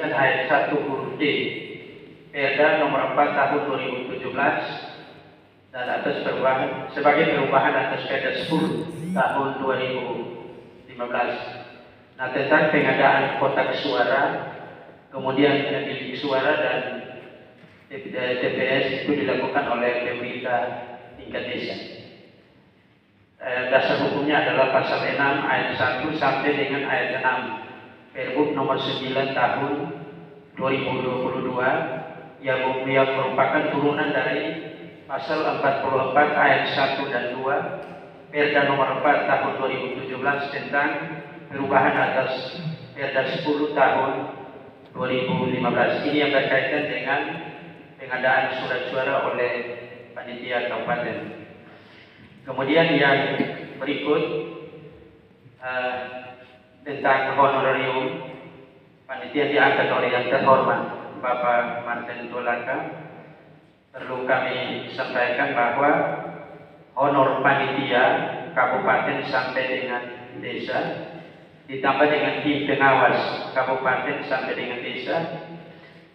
kemudian ayat 1 huruf D, Perda nomor 4 tahun 2017, dan atas perubahan sebagai perubahan atas Perda 10 tahun 2015. Nah, tentang pengadaan kotak suara, kemudian bilik suara dan TPS itu dilakukan oleh pemerintah tingkat desa. Dasar hukumnya adalah pasal 6 ayat 1 sampai dengan ayat 6 Pergub nomor 9 tahun 2022 yang merupakan turunan dari pasal 44 ayat 1 dan 2 Perda nomor 4 tahun 2017 tentang perubahan atas Perda 10 tahun 2015. Ini yang berkaitan dengan pengadaan surat suara oleh panitia kabupaten. Kemudian yang berikut tentang honorarium panitia diangkat oleh yang terhormat Bapak Martin Tolaka. Perlu kami sampaikan bahwa honor panitia kabupaten sampai dengan desa ditambah dengan tim pengawas kabupaten sampai dengan desa,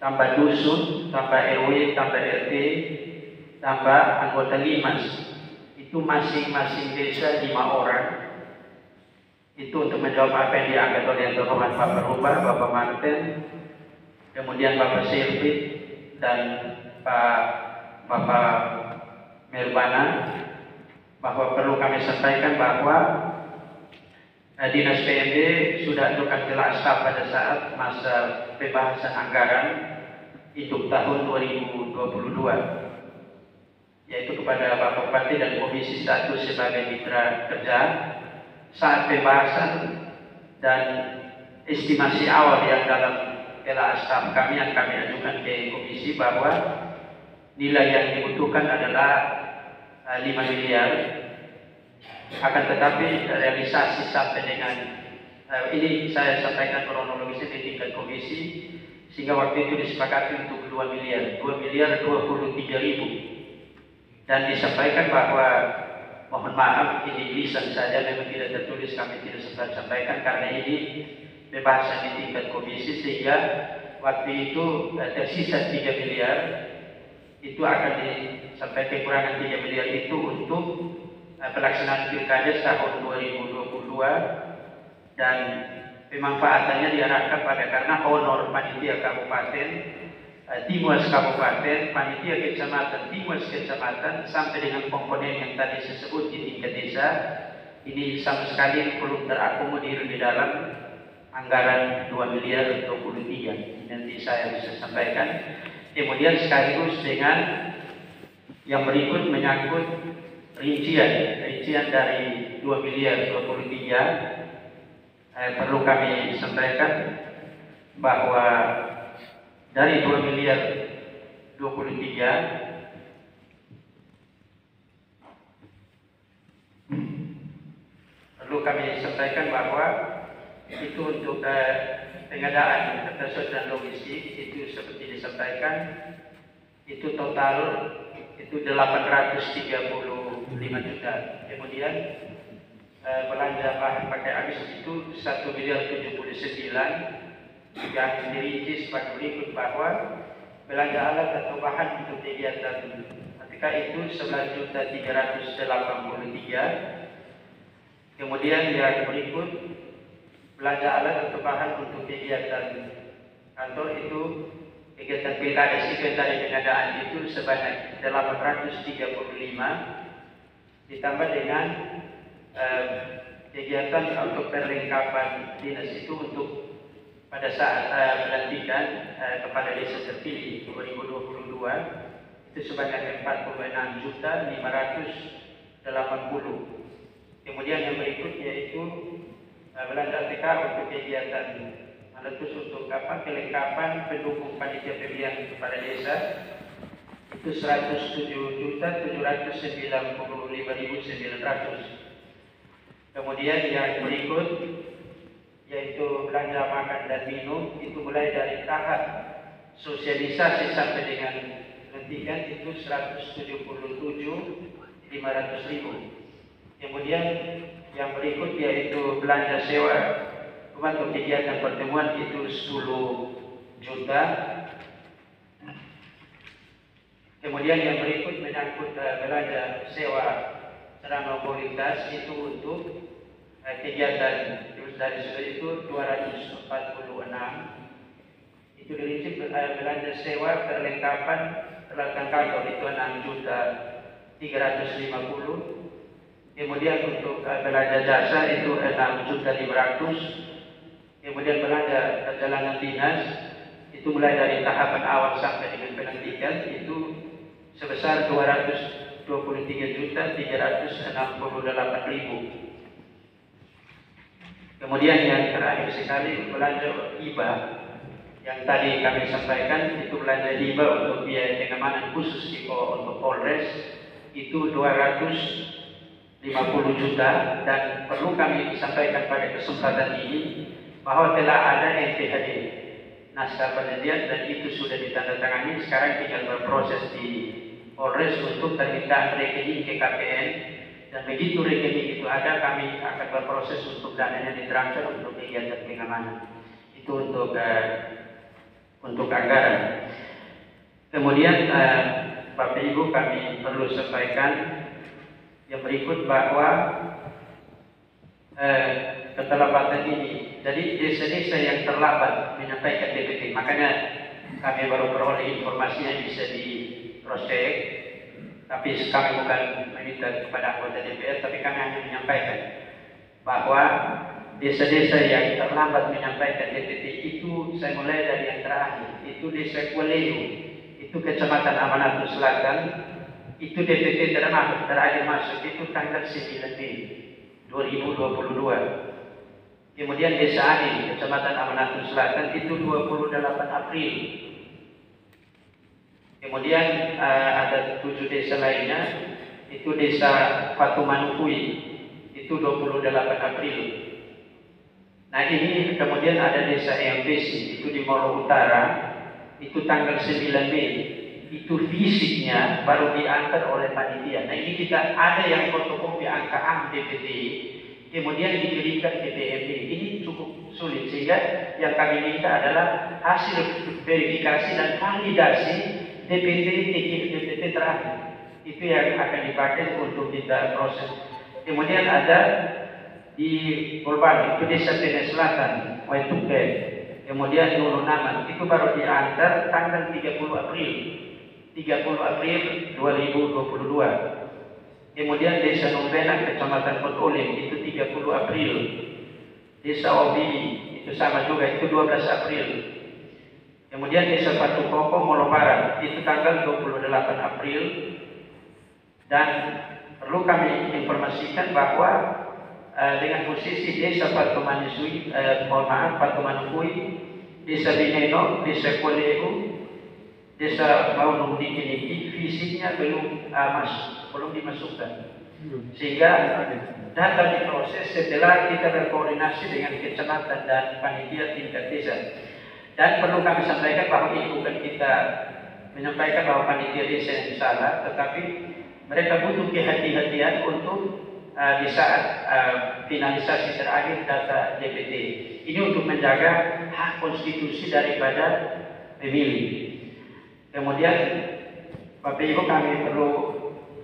tambah dusun, tambah RW, tambah RT, tambah anggota limas. Itu masing-masing desa 5 orang. Itu untuk menjawab apa yang diangkat oleh yang terhormat Bapak Rubah, Bapak Martin, kemudian Bapak Sirvit dan Bapak Merbana, bahwa perlu kami sampaikan bahwa Dinas PMD sudah ajukan kelas pada saat masa pembahasan anggaran hidup tahun 2022. Yaitu kepada Bapak Bupati dan Komisi 1 sebagai mitra kerja saat pembahasan dan estimasi awal yang dalam PLASTAP kami yang kami ajukan ke komisi bahwa nilai yang dibutuhkan adalah 5 miliar, akan tetapi realisasi sampai dengan ini saya sampaikan kronologisnya di tingkat komisi, sehingga waktu itu disepakati untuk 2 miliar 23.000. Dan disampaikan bahwa mohon maaf ini lisan saja memang tidak tertulis, kami tidak sempat sampaikan karena ini pembahasan di tingkat komisi, sehingga waktu itu tersisa 3 miliar itu akan disampaikan kekurangan 3 miliar itu untuk pelaksanaan pilkada tahun 2022 dan pemanfaatannya diarahkan pada karena honor panitia kabupaten, Timuas Kabupaten, panitia kecamatan, Timuas Kecamatan sampai dengan komponen yang tadi saya sebut di tingkat desa ini sama sekali belum terakomodir di dalam anggaran 2 miliar 23. Nanti saya bisa sampaikan. Kemudian sekaligus dengan yang berikut menyangkut rincian dari 2 miliar 23, perlu kami sampaikan bahwa dari 2 miliar 23 perlu kami sampaikan bahwa itu untuk pengadaan kertas dan logistik itu seperti disampaikan itu total itu 835 juta. Kemudian belanja bahan pakai habis itu 1 miliar 79 yang dirinci sebagai berikut bahwa belanja alat atau bahan untuk kegiatan ketika itu 11.383. Kemudian yang berikut belanja alat atau bahan untuk kegiatan kantor itu kegiatan pilkada sekretariat pengadaan itu sebanyak 835 ditambah dengan kegiatan untuk perlengkapan dinas itu untuk pada saat pelantikan kepada desa terpilih 2022 itu sebanyak 46.580. Kemudian yang berikut yaitu belanja TK untuk kegiatan meletus untuk kelengkapan pendukung panitia pemilihan kepala desa itu 107.795.900. Kemudian yang berikut yaitu belanja makan dan minum itu mulai dari tahap sosialisasi sampai dengan pelantikan itu 177.500.000. Kemudian yang berikut yaitu belanja sewa rumah untuk kegiatan pertemuan itu 10 juta. Kemudian yang berikut menyangkut belanja sewa sarana mobilitas itu untuk kegiatan dari itu 246. Itu dirinci belanja sewa perlengkapan peralatan kantor itu 6.350. Kemudian untuk belanja jasa itu 6.500. Kemudian belanja perjalanan dinas itu mulai dari tahapan awal sampai dengan pelantikan itu sebesar 223.368.000. Kemudian yang terakhir sekali belanja hibah yang tadi kami sampaikan itu belanja hibah untuk biaya pengamanan khusus untuk Polres itu 250 juta, dan perlu kami sampaikan pada kesempatan ini bahwa telah ada NPHD naskah penelitian dan itu sudah ditandatangani, sekarang tinggal berproses di Polres untuk permintaan rekening ke KPN, dan begitu rekening itu ada kami akan berproses untuk dananya ditransfer untuk kegiatan pengamanan itu untuk anggaran. Kemudian Bapak Ibu kami perlu sampaikan yang berikut bahwa keterlambatan ini, jadi desa-desa yang terlambat menyampaikan DPT, makanya kami baru peroleh informasinya bisa di cross check, tapi kami bukan meminta kepada anggota DPR, tapi kami hanya menyampaikan bahwa desa-desa yang terlambat menyampaikan DPT itu, saya mulai dari yang terakhir, itu Desa Kualelu, itu Kecamatan Amanatul Selatan, itu DPT terakhir masuk itu tanggal 9 Mei 2022. Kemudian Desa Adil, Kecamatan Amanatul Selatan itu 28 April. Kemudian ada 7 desa lainnya, itu Desa Patumanukui, itu 28 April. Nah ini kemudian ada Desa EMPC, itu di Moro Utara, itu tanggal 9 Mei. Itu fisiknya baru diantar oleh panitia. Nah ini kita ada yang fotokopi angka AM DPT, kemudian dikirimkan ke DPD. Ini cukup sulit, sehingga yang kami minta adalah hasil verifikasi dan validasi DPT terakhir. Itu yang akan dipakai untuk kita proses. Kemudian ada di Polban, itu Desa Tene Selatan, Waituke, kemudian Nurunaman, itu baru diantar tanggal 30 April 2022. Kemudian Desa Numbenang, Kecamatan Potolim, itu 30 April. Desa Obili, itu sama juga, itu 12 April. Kemudian Desa Patu Koko, Molo Barat, itu tanggal 28 April. Dan perlu kami informasikan bahwa dengan posisi Desa Patumanukui, Desa Bineno, Desa Kualelu, Desa Maunung Dikiniki, fisiknya belum dimasukkan, sehingga data diproses setelah kita berkoordinasi dengan kecamatan dan panitia tingkat desa. Dan perlu kami sampaikan bahwa ini bukan kita menyampaikan bahwa panitia desa yang salah, tetapi mereka butuh kehati-hatian untuk di saat finalisasi terakhir data DPT. Ini untuk menjaga hak konstitusi daripada pemilih. Kemudian Bapak Ibu kami perlu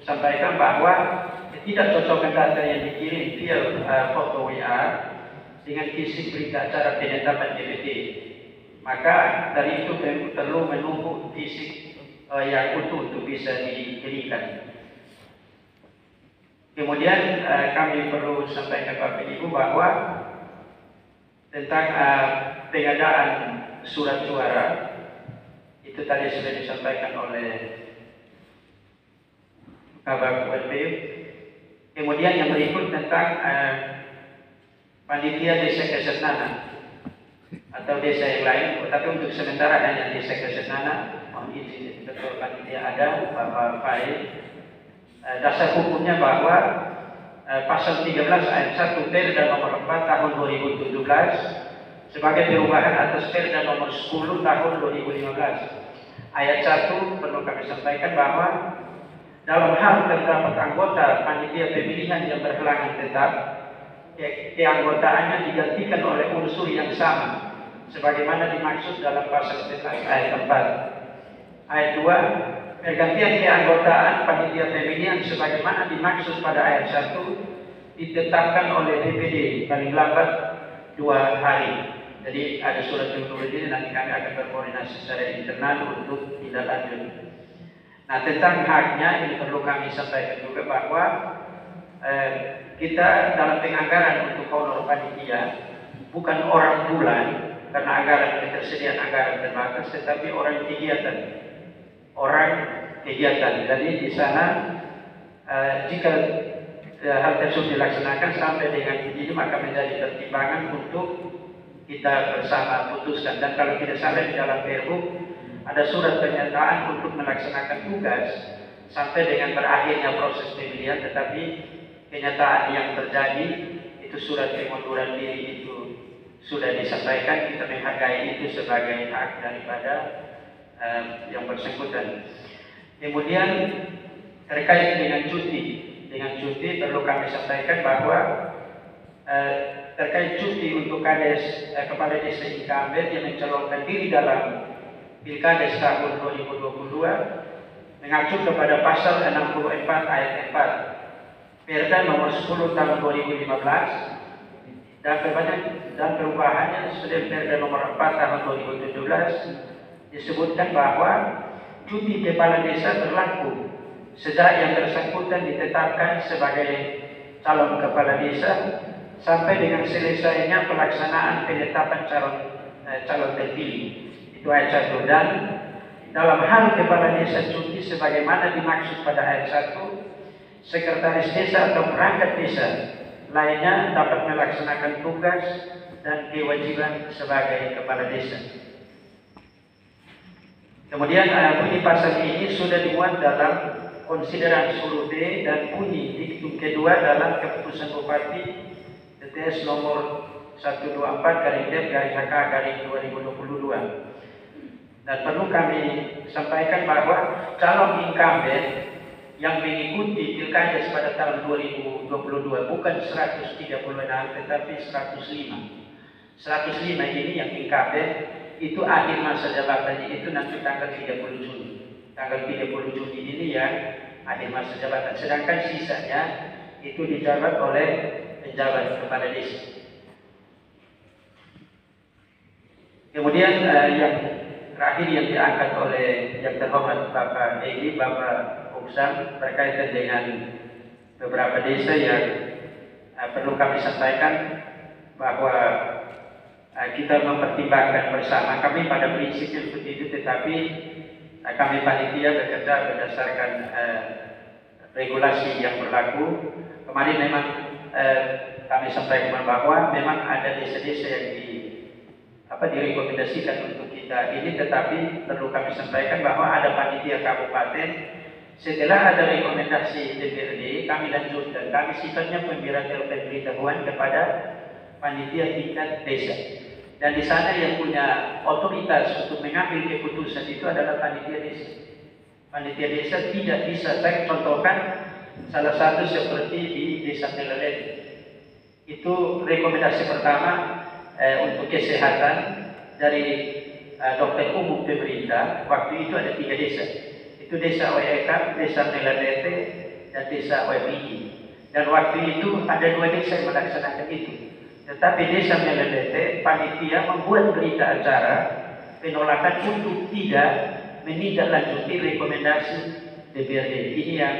sampaikan bahwa tidak cocokan data yang dikirim via foto WA dengan isi berita acara penetapan DPT. Maka dari itu perlu menunggu fisik yang utuh untuk bisa diberikan. Kemudian kami perlu sampaikan Bapak Ibu bahwa tentang pengadaan surat suara itu tadi sudah disampaikan oleh Kabar ULP. Kemudian yang berikut tentang panitia Desa Kesetnana atau desa yang lain, tapi untuk sementara hanya Desa Kesetnana. Mohon izin ketua panitia ada Bapak Fail. Dasar hukumnya bahwa pasal 13 ayat 1 Perda nomor 4 tahun 2017 sebagai perubahan atas Perda nomor 10 tahun 2015. Ayat 1 perlu kami sampaikan bahwa dalam hal terdapat anggota panitia pemilihan yang berhalangan tetap, keanggotaannya digantikan oleh unsur yang sama sebagaimana dimaksud dalam pasal 11 ayat 4. Ayat 2, pergantian keanggotaan panitia pemilihan sebagaimana dimaksud pada ayat 1 ditetapkan oleh DPD paling lambat 2 hari. Jadi ada surat yang turun ini, nanti kami akan berkoordinasi secara internal untuk tindak lanjut. Nah, tentang haknya ini perlu kami sampaikan juga bahwa kita dalam penganggaran untuk honor panitia bukan orang bulan, karena ketersediaan anggaran terbatas, tetapi orang kegiatan. Jadi di sana jika hal tersebut dilaksanakan sampai dengan ini, maka menjadi pertimbangan untuk kita bersama putuskan. Dan kalau tidak salah di dalam Perhub ada surat pernyataan untuk melaksanakan tugas sampai dengan berakhirnya proses pemilihan, tetapi kenyataan yang terjadi itu surat pengunduran diri itu sudah disampaikan. Kita menghargai itu sebagai hak daripada yang bersangkutan. Kemudian terkait dengan cuti perlu kami sampaikan bahwa terkait cuti untuk kades kepala desa incumbent yang mencalonkan diri dalam Pilkades tahun 2022 mengacu kepada pasal 64 ayat 4 Perda nomor 10 tahun 2015 dan perubahannya sudah Perda nomor 4 tahun 2017 disebutkan bahwa cuti kepala desa berlaku sejak yang bersangkutan ditetapkan sebagai calon kepala desa sampai dengan selesainya pelaksanaan penetapan calon terpilih. Itu ayat 1. Dan dalam hal kepala desa cuti sebagaimana dimaksud pada ayat 1, sekretaris desa atau perangkat desa lainnya dapat melaksanakan tugas dan kewajiban sebagai kepala desa. Kemudian bunyi pasal ini sudah dimuat dalam konsideran huruf D dan bunyi diktum kedua dalam keputusan Bupati TTS nomor 124/HK/2022. Dan perlu kami sampaikan bahwa calon incumbent yang mengikuti Pilkades pada tahun 2022 bukan 136 tetapi 105. 105 ini yang incumbent itu akhir masa jabatannya itu nanti tanggal 30 Juni. Tanggal 30 Juni ini yang akhir masa jabatan. Sedangkan sisanya itu dijabat oleh penjabat kepala desa. Kemudian yang terakhir yang diangkat oleh yang terhormat Bapak Edi, Bapak Uksan, berkaitan dengan beberapa desa yang perlu kami sampaikan bahwa kita mempertimbangkan bersama. Kami pada prinsipnya seperti itu, tetapi kami panitia bekerja berdasarkan regulasi yang berlaku. Kemarin memang kami sampaikan bahwa memang ada desa-desa yang direkomendasikan untuk kita ini, tetapi perlu kami sampaikan bahwa ada panitia kabupaten. Setelah ada rekomendasi DPRD, kami lanjutkan. Kami sifatnya pemberitahuan kepada panitia tingkat desa. Dan di sana yang punya otoritas untuk mengambil keputusan itu adalah panitia desa. Panitia desa tidak bisa, saya contohkan salah satu seperti di Desa Melelete. Itu rekomendasi pertama untuk kesehatan dari dokter umum pemerintah. Waktu itu ada 3 desa. Itu Desa Oeka, Desa Melelete, dan Desa Oepiki. Dan waktu itu ada 2 desa yang melaksanakan itu. Tetapi Desa Melelete, panitia membuat berita acara penolakan untuk tidak menindaklanjuti rekomendasi DPRD. Ini yang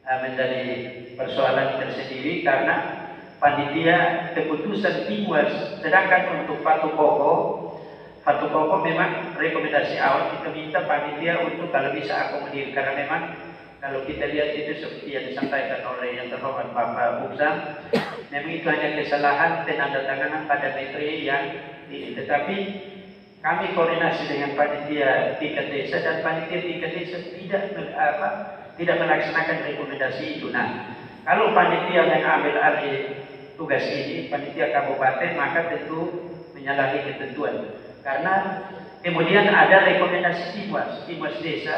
menjadi persoalan tersendiri karena panitia keputusan dibuat. Sedangkan untuk Fatu Pokok memang rekomendasi awal kita minta panitia untuk kalau bisa akomodir, karena memang kalau kita lihat itu seperti yang disampaikan oleh yang terhormat Bapak Uksan, memang itu hanya kesalahan penandatanganan pada metri yang ini. Tetapi kami koordinasi dengan panitia tingkat desa dan panitia tingkat desa tidak melaksanakan rekomendasi itu. Nah, kalau panitia mengambil alih tugas ini, panitia kabupaten, maka tentu menyalahi ketentuan. Karena kemudian ada rekomendasi Timas desa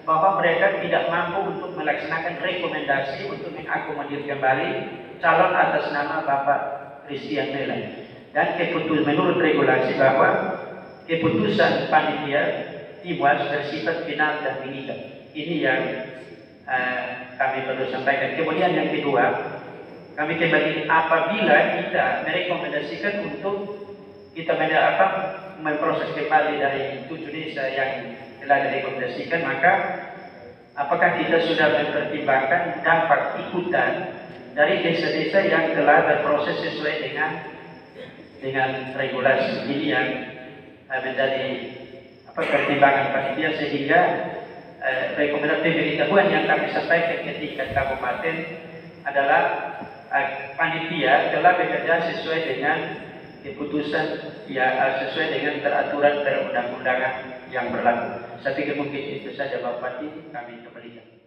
bahwa mereka tidak mampu untuk melaksanakan rekomendasi untuk mengakomodir kembali calon atas nama Bapak Christian Melan. dan menurut regulasi bahwa keputusan panitia Timuas bersifat final dan mengikat. Ini yang kami perlu sampaikan. Kemudian yang kedua, kami kembali apabila kita merekomendasikan untuk kita memproses kembali dari 7 desa yang telah direkomendasikan, maka apakah kita sudah mempertimbangkan dampak ikutan dari desa-desa yang telah berproses sesuai dengan regulasi. Ini yang menjadi pertimbangan panitia, sehingga rekomendasi pemberitahuan yang kami sampaikan ke tingkat kabupaten adalah panitia telah bekerja sesuai dengan keputusan sesuai dengan peraturan perundang-undangan yang berlaku. Saya pikir mungkin itu saja Bapak Bupati, kami kembalikan.